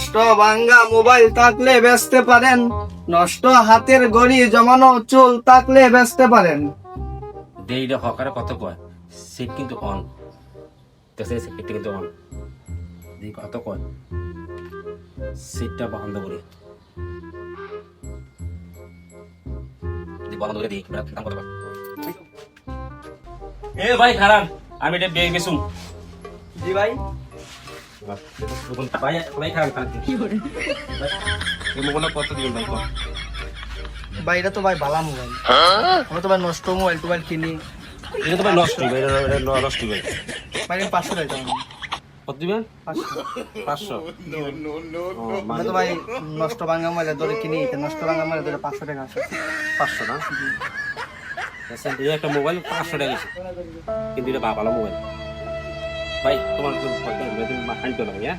নষ্ট ভাঙ্গা মোবাইল থাকলে বেচতে পারেন, নষ্ট হাতের ঘড়ি জমানো চুল থাকলে বেচতে পারেন। দেইটা হকারে কত কয় সেট কিন্তু অন দেখছে সেটটা কিন্তু অন দেই কত কয় সেটটা বন্ধ করে বন্ধ করে দিই দাম কত এ ভাই খারাপ আমি এটা বেগ বেসুম জি ভাই। ভাই ভাই খারাপ কি করে এই মোবাইল কত দিবেন ভাই কত ভাই এটা তো ভাই ভালো মোবাইল, আমরা তো ভাই নষ্ট মোবাইল টোবাইল কিনি। এটা তো ভাই নষ্ট ভাই এটা নষ্ট ভাই ভাই 500 টাকা দাম। কত দিবেন 500। 500 আমরা তো ভাই নষ্ট ভাঙ্গা মোবাইল ধরে কিনি, তো নষ্ট ভাঙ্গা মোবাইল ধরে 500 টাকা আছে। 500 না এই একটা মোবাইল 500 টাকা কিন্তু এটা ভালো মোবাইল ভাই তোমার হান্ড করো ভাই হ্যাঁ